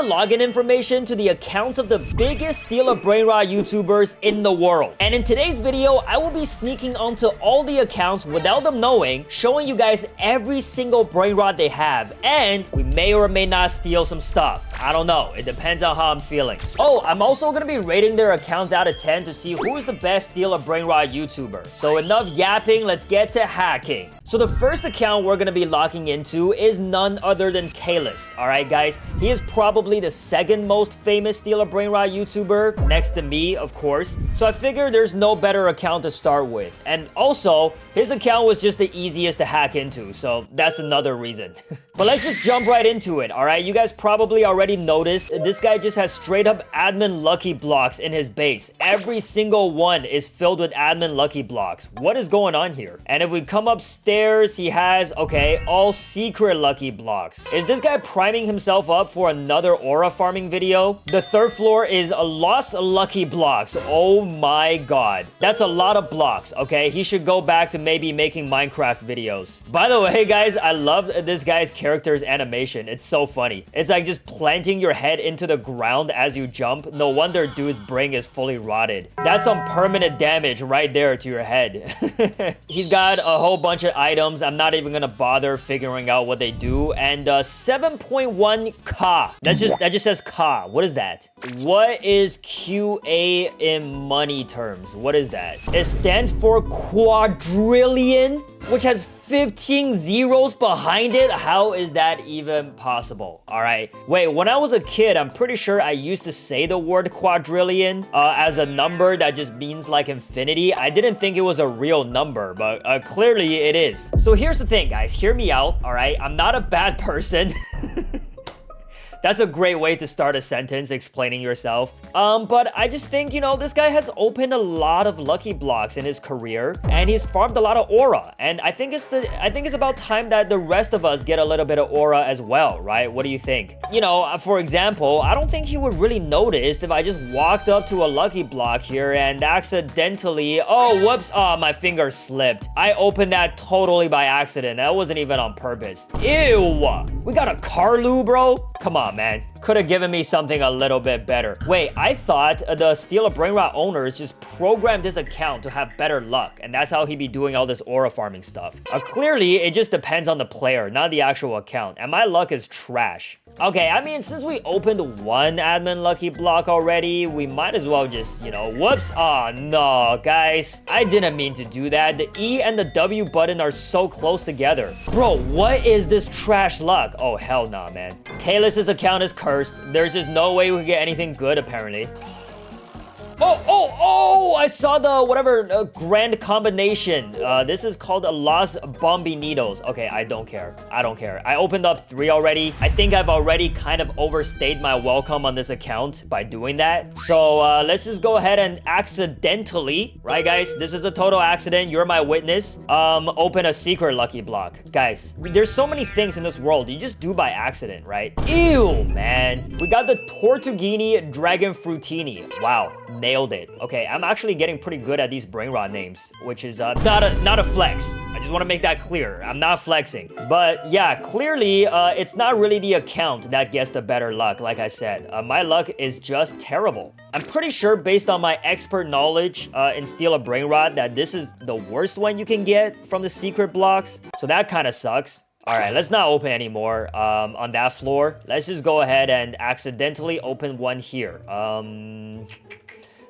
login information to the accounts of the biggest steal a Brainrot YouTubers in the world. And in today's video, I will be sneaking onto all the accounts without them knowing, showing you guys every single Brainrot they have, and we may or may not steal some stuff. I don't know. It depends on how I'm feeling. Oh, I'm also gonna be rating their accounts out of 10 to see who is the best steal a Brainrot YouTuber. So enough yapping, let's get to hacking. So the first account we're gonna be locking into is none other than Caylus. Alright guys, he is probably the second most famous steal a Brainrot YouTuber, next to me, of course. So I figure there's no better account to start with. And also, his account was just the easiest to hack into, so that's another reason. But let's just jump right into it, alright? You guys probably already noticed this guy just has straight up admin lucky blocks in his base. Every single one is filled with admin lucky blocks. What is going on here? And if we come upstairs, he has, okay, all secret lucky blocks. Is this guy priming himself up for another aura farming video? The third floor is lost lucky blocks. Oh my god. That's a lot of blocks, okay? He should go back to maybe making Minecraft videos. By the way, guys, I love this guy's character's animation. It's so funny. It's like just planting your head into the ground as you jump. No wonder dude's brain is fully rotted. That's some permanent damage right there to your head. He's got a whole bunch of items. I'm not even gonna bother figuring out what they do. And 7.1K. That just says K. What is that? What is QA in money terms? What is that? It stands for quadrillion, which has 15 zeros behind it. How is that even possible? All right. Wait, when I was a kid, I'm pretty sure I used to say the word quadrillion as a number that just means like infinity. I didn't think it was a real number, but clearly it is. So here's the thing, guys. Hear me out, all right? I'm not a bad person. That's a great way to start a sentence explaining yourself. But I just think, you know, this guy has opened a lot of lucky blocks in his career, and he's farmed a lot of aura. And I think it's about time that the rest of us get a little bit of aura as well, right? What do you think? You know, for example, I don't think he would really notice if I just walked up to a lucky block here and accidentally, oh, whoops, oh, my finger slipped. I opened that totally by accident. That wasn't even on purpose. Ew, we got a Carlu, bro? Come on, man. Could have given me something a little bit better. Wait, I thought the Steal a Brainrot owners just programmed his account to have better luck, and that's how he be doing all this aura farming stuff. Clearly, it just depends on the player, not the actual account, and my luck is trash. Okay, I mean, since we opened one admin lucky block already, we might as well just, you know, whoops. Oh, no, guys. I didn't mean to do that. The E and the W button are so close together. Bro, what is this trash luck? Oh, hell nah, man. Caylus' account is cursed. There's just no way we can get anything good, apparently. Oh, I saw the whatever grand combination. This is called a Los Bombinitos. Okay, I don't care. I don't care. I opened up 3 already. I think I've already kind of overstayed my welcome on this account by doing that. So let's just go ahead and accidentally, right guys? This is a total accident. You're my witness. Open a secret lucky block. Guys, there's so many things in this world you just do by accident, right? Ew, man. We got the Tortughini Dragon Fruitini. Wow. Nailed it. Okay, I'm actually getting pretty good at these Brainrot names, which is not a flex. I just want to make that clear. I'm not flexing. But yeah, clearly, it's not really the account that gets the better luck, like I said. My luck is just terrible. I'm pretty sure, based on my expert knowledge in Steal a Brainrot, that this is the worst one you can get from the secret blocks. So that kind of sucks. All right, let's not open anymore on that floor. Let's just go ahead and accidentally open one here.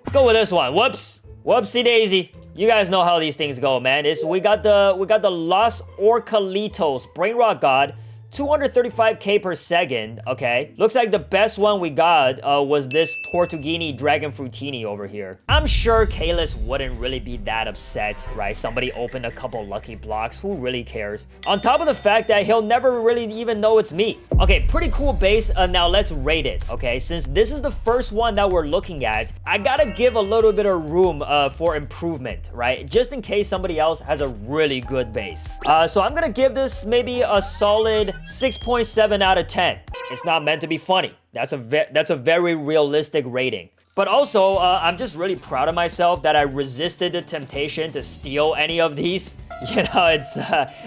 Let's go with this one. Whoops. Whoopsie daisy. You guys know how these things go, man. We got the Los Orcalitos Brainrot God. 235k per second, okay. Looks like the best one we got was this Tortughini Dragon Fruitini over here. I'm sure Caylus wouldn't really be that upset, right? Somebody opened a couple lucky blocks. Who really cares? On top of the fact that he'll never really even know it's me. Okay, pretty cool base. Now let's rate it, okay? Since this is the first one that we're looking at, I gotta give a little bit of room for improvement, right? Just in case somebody else has a really good base. So I'm gonna give this maybe a solid 6.7 out of 10. It's not meant to be funny. That's a very realistic rating. But also, I'm just really proud of myself that I resisted the temptation to steal any of these. You know,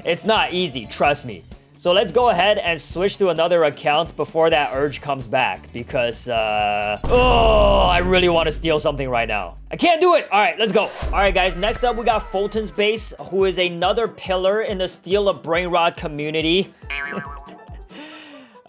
it's not easy, trust me. So let's go ahead and switch to another account before that urge comes back because, oh, I really want to steal something right now. I can't do it. All right, let's go. All right, guys, next up, we got Foltyn's base, who is another pillar in the Steal a Brainrot community.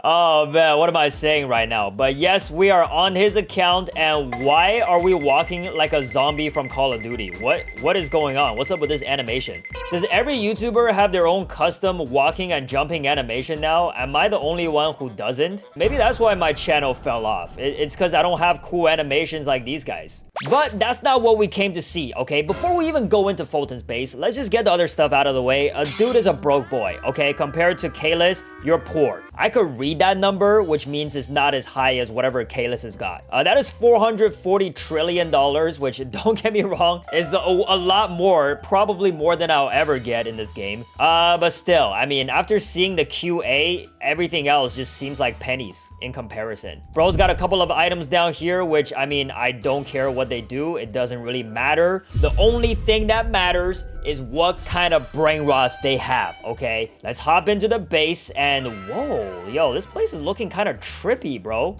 Oh man, what am I saying right now? But yes, we are on his account, and why are we walking like a zombie from Call of Duty? What is going on? What's up with this animation? Does every YouTuber have their own custom walking and jumping animation now? Am I the only one who doesn't? Maybe that's why my channel fell off. It's because I don't have cool animations like these guys. But that's not what we came to see, okay? Before we even go into Foltyn's base, let's just get the other stuff out of the way. A dude is a broke boy, okay? Compared to Caylus, you're poor. I could read that number, which means it's not as high as whatever Caylus has got. That is $440 trillion, which, don't get me wrong, is a lot more, probably more than I'll ever get in this game. But still, I mean, after seeing the QA, everything else just seems like pennies in comparison. Bro's got a couple of items down here, which, I mean, I don't care what they do. It doesn't really matter. The only thing that matters is what kind of brain rots they have, okay? Let's hop into the base and whoa, yo, this place is looking kind of trippy, bro.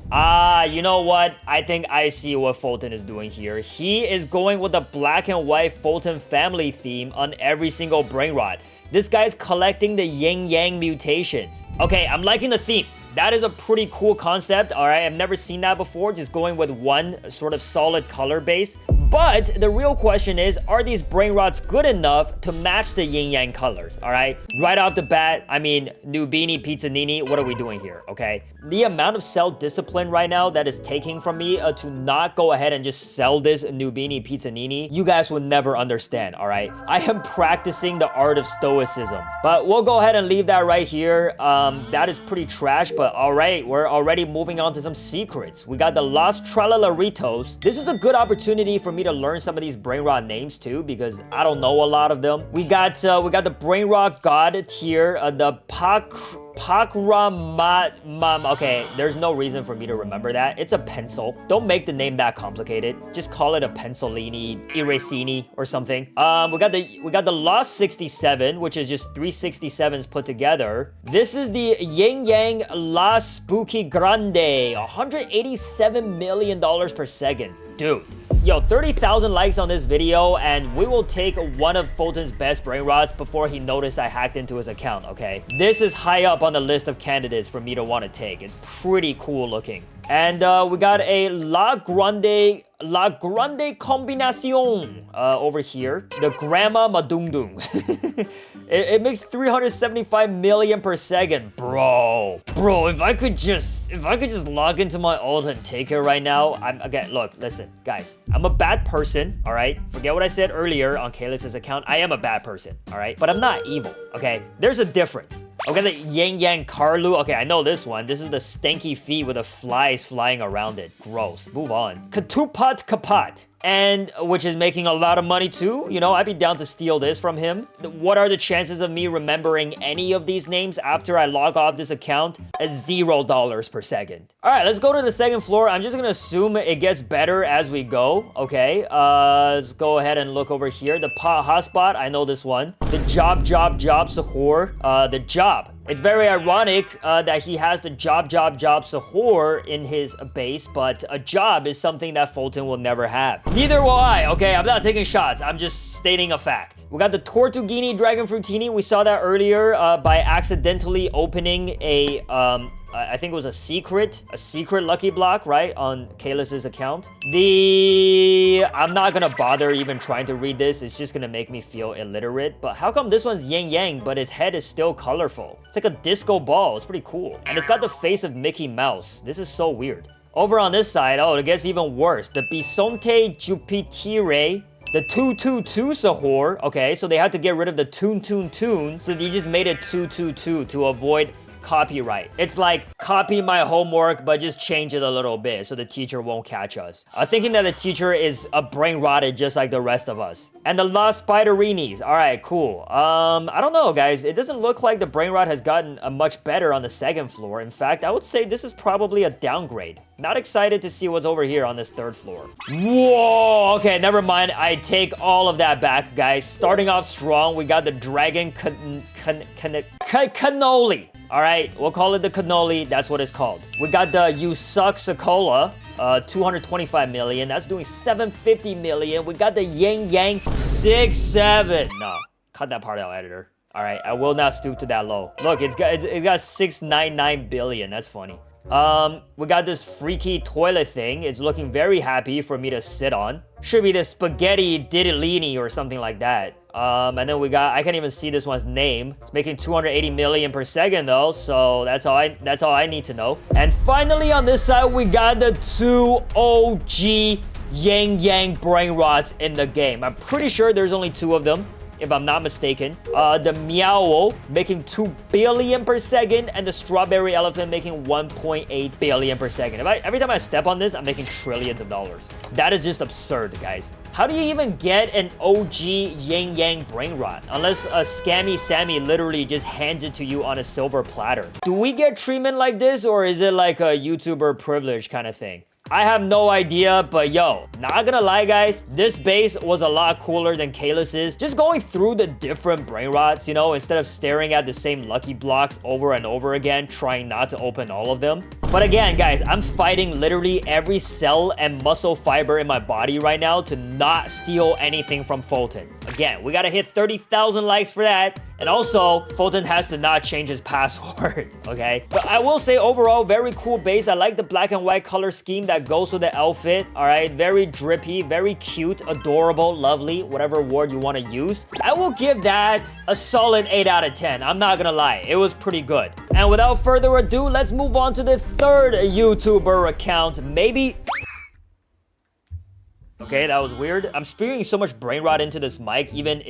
You know what? I think I see what Foltyn is doing here. He is going with the black and white Foltyn family theme on every single brain rot. This guy's collecting the yin-yang mutations. Okay, I'm liking the theme. That is a pretty cool concept, all right? I've never seen that before, just going with one sort of solid color base. But the real question is, are these brain rots good enough to match the yin-yang colors, all right? Right off the bat, I mean, Nubini Pizzanini, what are we doing here, okay? The amount of self-discipline right now that is taking from me to not go ahead and just sell this Nubini Pizzanini, you guys would never understand, all right? I am practicing the art of stoicism. But we'll go ahead and leave that right here. That is pretty trash, but all right, we're already moving on to some secrets. We got the Lost Tralalaritos. This is a good opportunity for me to learn some of these brain rot names too, because I don't know a lot of them. We got the brain rot god tier, the Pakramam. Okay, there's no reason for me to remember that. It's a pencil. Don't make the name that complicated. Just call it a Pencilini, Iresini, or something. We got the Lost 67, which is just 3 67s put together. This is the Yin Yang La Spooky Grande, $187 million per second. Dude. Yo, 30,000 likes on this video, and we will take one of Foltyn's best brain rots before he noticed I hacked into his account, okay? This is high up on the list of candidates for me to want to take. It's pretty cool looking. And we got a La Grande Combinacion over here. The Grandma Madungdung. It makes 375 million per second, bro. If I could just log into my ult and take it right now. Again, look, listen, guys. I'm a bad person, all right? Forget what I said earlier on Kaylus's account. I am a bad person, all right? But I'm not evil, okay? There's a difference. Okay, the Yang Yang Carlu. Okay, I know this one. This is the stanky feet with the flies flying around it. Gross. Move on. Katupat Kapat. And which is making a lot of money too. You know, I'd be down to steal this from him. What are the chances of me remembering any of these names after I log off this account? $0 per second. All right, let's go to the second floor. I'm just gonna assume it gets better as we go. Okay, let's go ahead and look over here. The hotspot, I know this one. The job Sahur. The job. It's very ironic that he has the job Sahur in his base, but a job is something that Foltyn will never have. Neither will I, okay? I'm not taking shots. I'm just stating a fact. We got the Tortughini Dragon Fruitini. We saw that earlier by accidentally opening a, I think it was a secret lucky block, right? On Kaylus's account. I'm not gonna bother even trying to read this. It's just gonna make me feel illiterate. But how come this one's Yang Yang, but his head is still colorful? It's like a disco ball. It's pretty cool. And it's got the face of Mickey Mouse. This is so weird. Over on this side, oh, it gets even worse. The Bisonte Jupitire. The 222 Sahur. Okay, so they had to get rid of the tune. So they just made it 222 to avoid copyright. It's like copy my homework but just change it a little bit so the teacher won't catch us. Thinking that the teacher is a brain rotted just like the rest of us. And the Lost Spiderinis. All right, cool. I don't know, guys. It doesn't look like the brain rot has gotten much better on the second floor. In fact, I would say this is probably a downgrade. Not excited to see what's over here on this third floor. Whoa, okay, never mind. I take all of that back, guys. Starting off strong, we got the Dragon Cannoli. All right, we'll call it the cannoli. That's what it's called. We got the You Suck Sakola. 225 million. That's doing 750 million. We got the Yang Yang 67. No, cut that part out, editor. All right, I will not stoop to that low. Look, it's got 699 billion. That's funny. We got this freaky toilet thing. It's looking very happy for me to sit on. Should be the spaghetti diddlini or something like that. And then we got, I can't even see this one's name. It's making 280 million per second though, so that's all I need to know. And finally on this side, we got the 2 OG Yang Brainrots in the game. I'm pretty sure there's only 2 of them, if I'm not mistaken. The Meow making 2 billion per second, and the Strawberry Elephant making 1.8 billion per second. Every time I step on this, I'm making trillions of dollars. That is just absurd, guys. How do you even get an OG Yang Brainrot? Unless a Scammy Sammy literally just hands it to you on a silver platter. Do we get treatment like this, or is it like a YouTuber privilege kind of thing? I have no idea, but yo, not gonna lie, guys, this base was a lot cooler than Caylus's. Just going through the different Brainrots, you know, instead of staring at the same lucky blocks over and over again, trying not to open all of them. But again, guys, I'm fighting literally every cell and muscle fiber in my body right now to not steal anything from Foltyn. Again, we gotta hit 30,000 likes for that. And also, Foltyn has to not change his password, okay? But I will say overall, very cool base. I like the black and white color scheme that goes with the outfit, all right? Very drippy, very cute, adorable, lovely, whatever word you want to use. I will give that a solid 8 out of 10. I'm not gonna lie, it was pretty good. And without further ado, let's move on to the third YouTuber account. Maybe... Okay, that was weird. I'm spewing so much Brainrot into this mic, even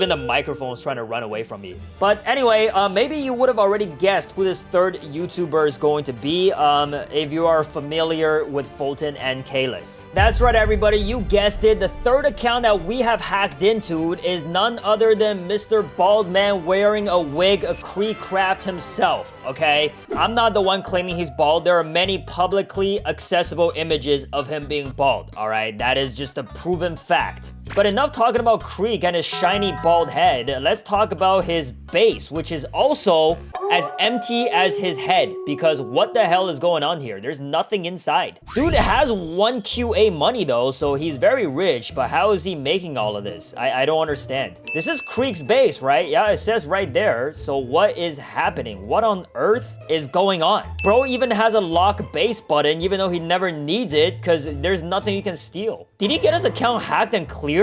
the microphone's trying to run away from me. But anyway, maybe you would have already guessed who this third YouTuber is going to be if you are familiar with Foltyn and Caylus. That's right, everybody, you guessed it. The third account that we have hacked into is none other than Mr. Bald Man wearing a wig, a Kreek craft himself, okay? I'm not the one claiming he's bald. There are many publicly accessible images of him being bald, all right? That is just a proven fact. But enough talking about Kreek and his shiny bald head. Let's talk about his base, which is also as empty as his head, because what the hell is going on here? There's nothing inside. Dude has 1 QA money though, so he's very rich, but how is he making all of this? I don't understand. This is Kreek's base, right? Yeah, it says right there. So what is happening? What on earth is going on? Bro even has a lock base button, even though he never needs it, because there's nothing you can steal. Did he get his account hacked and cleared?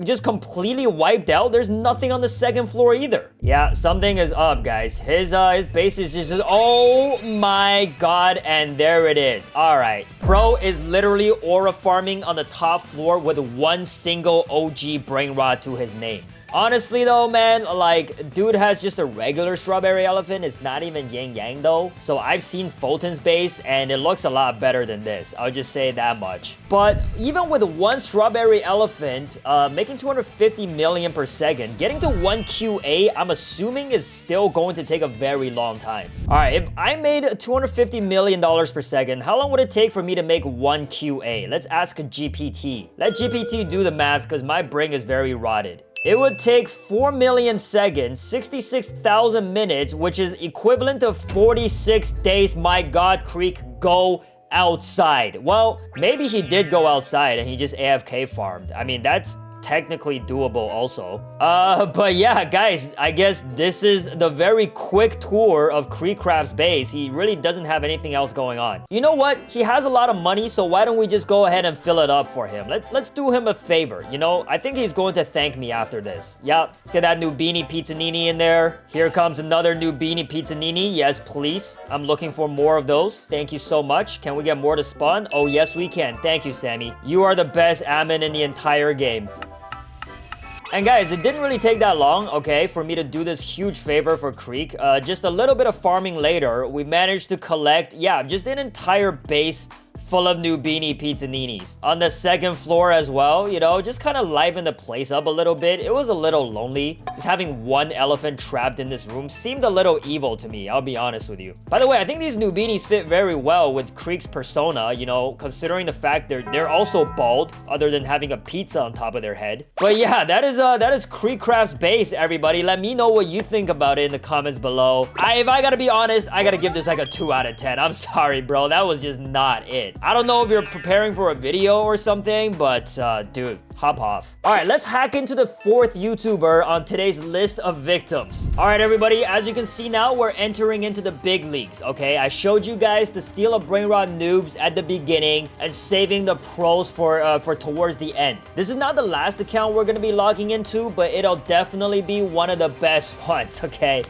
Just completely wiped out? There's nothing on the second floor either. Yeah, something is up, guys. His base is just, oh my god, and there it is. All right, bro is literally aura farming on the top floor with 1 single OG Brainrot to his name. Honestly though, man, like, dude has just a regular Strawberry Elephant. It's not even Yang though. So I've seen Foltyn's base and it looks a lot better than this. I'll just say that much. But even with 1 Strawberry Elephant, making 250 million per second, getting to 1 QA, I'm assuming is still going to take a very long time. All right, if I made $250 million per second, how long would it take for me to make 1 QA? Let's ask a GPT. Let GPT do the math because my brain is very rotted. It would take 4 million seconds, 66,000 minutes, which is equivalent to 46 days. My god, Kreek, go outside. Well, maybe he did go outside and he just AFK farmed. I mean, that's technically doable also. But yeah, guys, I guess this is the very quick tour of Kreekcraft's base. He really doesn't have anything else going on. You know what? He has a lot of money, so why don't we just go ahead and fill it up for him? Let's do him a favor, you know? I think he's going to thank me after this. Yep, let's get that new Beanie Pizzanini in there. Here comes another new Beanie Pizzanini. Yes, please. I'm looking for more of those. Thank you so much. Can we get more to spawn? Oh, yes, we can. Thank you, Sammy. You are the best admin in the entire game. And guys, it didn't really take that long, okay, for me to do this huge favor for Kreek. Just a little bit of farming later, we managed to collect, yeah, just an entire base full of Nubini pizzaninis. On the second floor as well, you know, just kind of liven the place up a little bit. It was a little lonely. Just having one elephant trapped in this room seemed a little evil to me, I'll be honest with you. By the way, I think these Nubinis fit very well with Kreek's persona, you know, considering the fact they're also bald, other than having a pizza on top of their head. But yeah, that is KreekCraft's base, everybody. Let me know what you think about it in the comments below. If I gotta be honest, I gotta give this like a 2 out of 10. I'm sorry, bro. That was just not it. I don't know if you're preparing for a video or something, but dude, hop off. All right, let's hack into the 4th YouTuber on today's list of victims. All right, everybody, as you can see now, we're entering into the big leagues, okay? I showed you guys the steal a Brainrot noobs at the beginning and saving the pros for towards the end. This is not the last account we're gonna be logging into, but it'll definitely be one of the best ones, okay?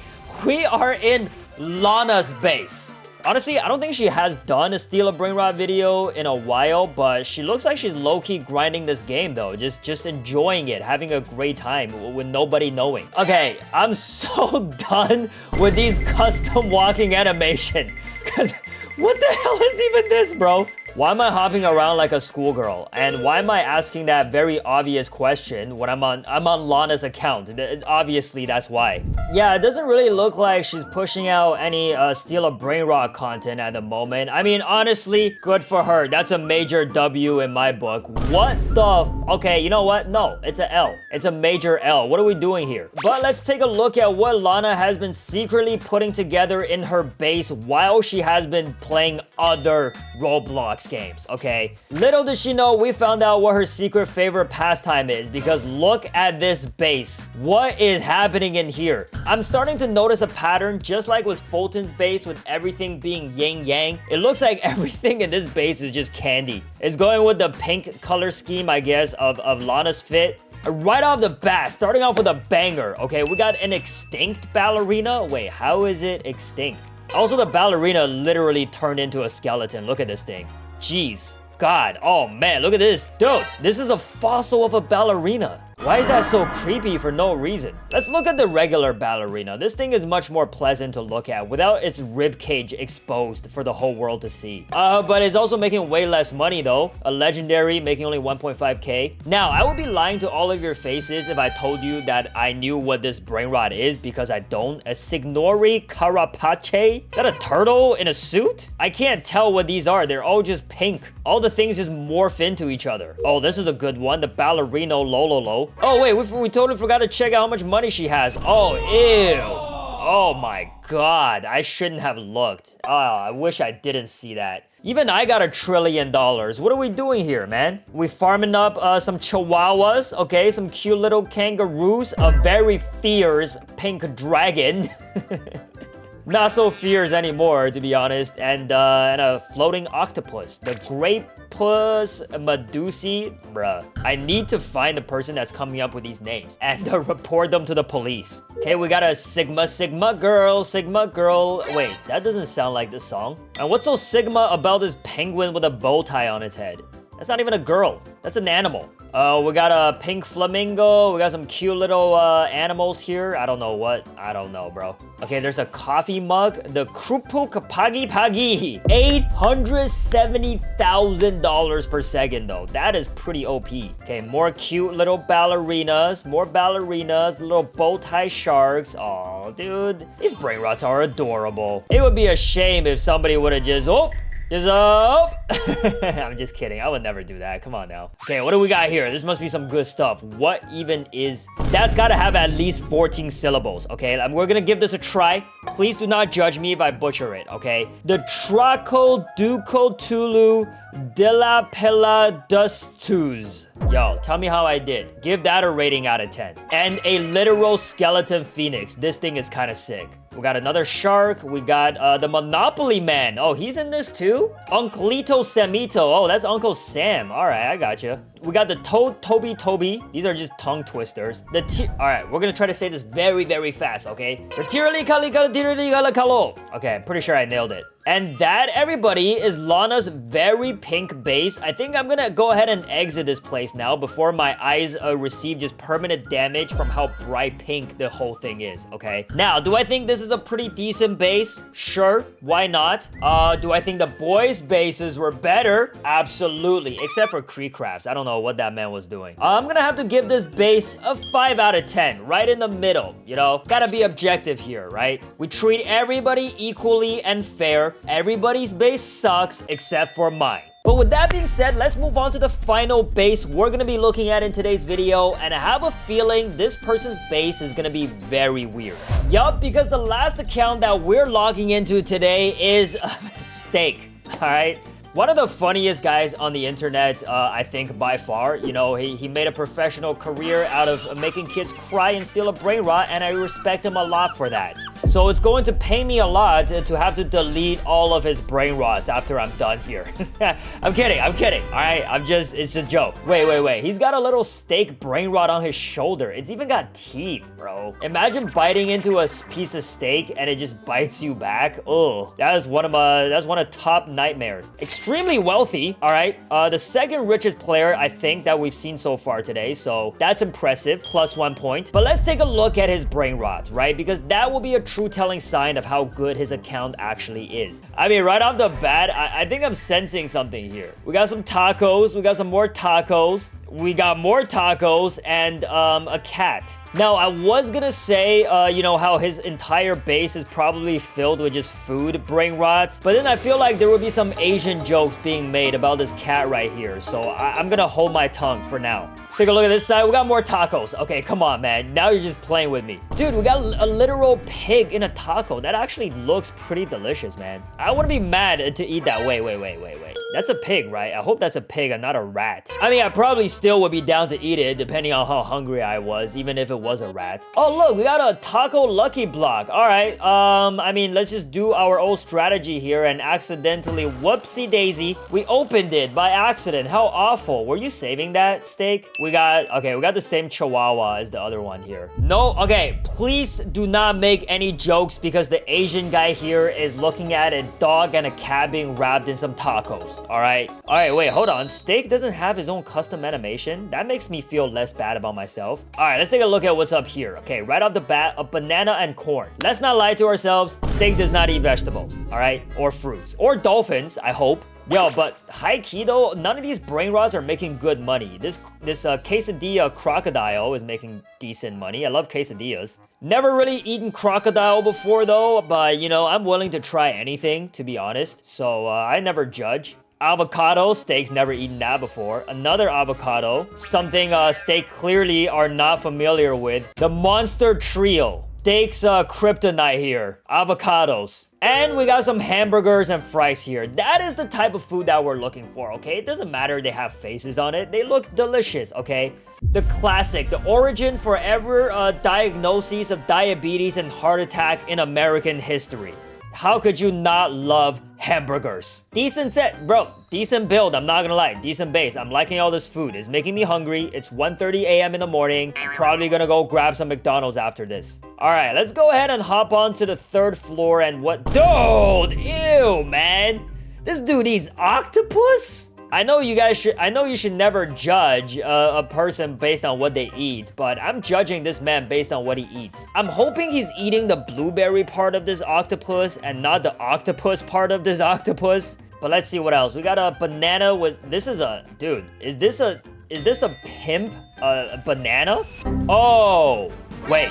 We are in Lana's base. Honestly, I don't think she has done a steal a Brainrot video in a while, but she looks like she's low-key grinding this game though, just enjoying it, having a great time with nobody knowing. Okay, I'm so done with these custom walking animations, because what the hell is even this, bro? Why am I hopping around like a schoolgirl? And why am I asking that very obvious question when I'm on Lana's account? Obviously, that's why. Yeah, it doesn't really look like she's pushing out any steal a Brainrot content at the moment. I mean, honestly, good for her. That's a major W in my book. What the okay, you know what? No, it's a L. It's a major L. What are we doing here? But let's take a look at what Lana has been secretly putting together in her base while she has been playing other Roblox games, okay? Little did she know, we found out what her secret favorite pastime is, because look at this base. What is happening in here? I'm starting to notice a pattern, just like with Foltyn's base, with everything being yin-yang. It looks like everything in this base is just candy. It's going with the pink color scheme, I guess, of Lana's fit. Right off the bat, starting off with a banger, okay? We got an extinct ballerina. Wait, how is it extinct? Also, the ballerina literally turned into a skeleton. Look at this thing. Jeez. God. Oh, man. Look at this. Dude, this is a fossil of a ballerina. Why is that so creepy for no reason? Let's look at the regular ballerina. This thing is much more pleasant to look at without its ribcage exposed for the whole world to see. But it's also making way less money though. A legendary making only 1.5k. Now, I would be lying to all of your faces if I told you that I knew what this Brainrot is, because I don't. A Signori Carapace? Is that a turtle in a suit? I can't tell what these are. They're all just pink. All the things just morph into each other. Oh, this is a good one. The ballerino Lololo. Oh, wait, we totally forgot to check out how much money she has. Oh, ew. Oh, my God. I shouldn't have looked. Oh, I wish I didn't see that. Even I got $1 trillion. What are we doing here, man? We farming up some chihuahuas, okay? Some cute little kangaroos. A very fierce pink dragon. Not so fierce anymore, to be honest. And a floating octopus. The Grapus Medusi. Bruh. I need to find the person that's coming up with these names and report them to the police. Okay, we got a Sigma girl. Wait, that doesn't sound like the song. And what's so Sigma about this penguin with a bow tie on its head? That's not even a girl. That's an animal. We got a pink flamingo. We got some cute little animals here. I don't know what. I don't know, bro. Okay, there's a coffee mug. The Krupuk Pagi. $870,000 per second, though. That is pretty OP. Okay, more cute little ballerinas. More ballerinas. Little bow tie sharks. Oh, dude. These Brainrots are adorable. It would be a shame if somebody would have just... I'm just kidding. I would never do that. Come on now. Okay, what do we got here? This must be some good stuff. What even is... That's gotta have at least 14 syllables, okay? We're gonna give this a try. Please do not judge me if I butcher it, okay? The Traco Duco Tulu de la Pella Dustuz. Yo, tell me how I did. Give that a rating out of 10. And a literal skeleton phoenix. This thing is kind of sick. We got another shark. We got the Monopoly Man. Oh, he's in this too? Unclito Semito. Oh, that's Uncle Sam. All right, I got We got the Toby. These are just tongue twisters. All right, we're gonna try to say this very, very fast, okay? Okay, I'm pretty sure I nailed it. And that, everybody, is Lana's very pink base. I think I'm gonna go ahead and exit this place now before my eyes receive just permanent damage from how bright pink the whole thing is, okay? Now, do I think this is a pretty decent base? Sure, why not? Do I think the boys' bases were better? Absolutely, except for Kreek Crafts. I don't know what that man was doing. I'm gonna have to give this base a 5 out of 10, right in the middle, you know? Gotta be objective here, right? We treat everybody equally and fair. Everybody's base sucks except for mine. But with that being said, let's move on to the final base we're gonna be looking at in today's video, and I have a feeling this person's base is gonna be very weird. Yup, because the last account that we're logging into today is Steak, alright? One of the funniest guys on the internet, I think, by far. You know, he made a professional career out of making kids cry and steal a brain rot, and I respect him a lot for that. So it's going to pay me a lot to have to delete all of his brain rots after I'm done here. I'm kidding, all right? It's a joke. Wait. He's got a little steak brain rot on his shoulder. It's even got teeth, bro. Imagine biting into a piece of steak and it just bites you back. Oh, that's one of top nightmares. Extremely wealthy, all right? The second richest player, I think, that we've seen so far today, so that's impressive, +1 point. But let's take a look at his brain rot, right? Because that will be a true telling sign of how good his account actually is. I mean, right off the bat, I think I'm sensing something here. We got some tacos, we got some more tacos, we got more tacos, and a cat. Now, I was gonna say, you know, how his entire base is probably filled with just food brain rots, but then I feel like there would be some Asian jokes being made about this cat right here, so I'm gonna hold my tongue for now. Take a look at this side. We got more tacos. Okay, come on, man. Now you're just playing with me. Dude, we got a literal pig in a taco. That actually looks pretty delicious, man. I wouldn't be mad to eat that. Wait. That's a pig, right? I hope that's a pig and not a rat. I mean, I probably still would be down to eat it, depending on how hungry I was, even if it was a rat. Oh, look, we got a taco lucky block. All right, I mean, let's just do our old strategy here and accidentally, whoopsie daisy, we opened it by accident. How awful. Were you saving that, Steak? We got the same chihuahua as the other one here. No, okay, please do not make any jokes because the Asian guy here is looking at a dog and a cat being wrapped in some tacos. All right, wait, hold on. Steak doesn't have his own custom animation. That makes me feel less bad about myself. All right, let's take a look at what's up here. Okay, right off the bat, a banana and corn. Let's not lie to ourselves. Steak does not eat vegetables, all right? Or fruits. Or dolphins, I hope. Yo, but high key though, none of these brain rots are making good money. This quesadilla crocodile is making decent money. I love quesadillas. Never really eaten crocodile before though, but you know, I'm willing to try anything, to be honest. So I never judge. Avocado, Steak's never eaten that before. Another avocado, something Steak clearly are not familiar with. The Monster Trio. Steak's kryptonite here. Avocados. And we got some hamburgers and fries here. That is the type of food that we're looking for, okay? It doesn't matter they have faces on it. They look delicious, okay? The classic, the origin for ever diagnoses of diabetes and heart attack in American history. How could you not love hamburgers? Decent set, bro. Decent build, I'm not gonna lie. Decent base. I'm liking all this food. It's making me hungry. It's 1:30 a.m. in the morning. Probably gonna go grab some McDonald's after this. All right, let's go ahead and hop on to the 3rd floor and what? Dude, ew, man. This dude eats octopus? I know you should never judge a person based on what they eat, but I'm judging this man based on what he eats. I'm hoping he's eating the blueberry part of this octopus and not the octopus part of this octopus. But let's see what else. We got a banana with, dude, is this a pimp banana? Oh, wait.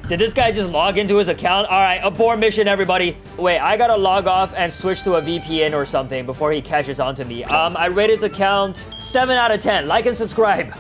Did this guy just log into his account? All right, abort mission, everybody. Wait, I gotta log off and switch to a VPN or something before he catches on to me. I rate his account 7 out of 10. Like and subscribe.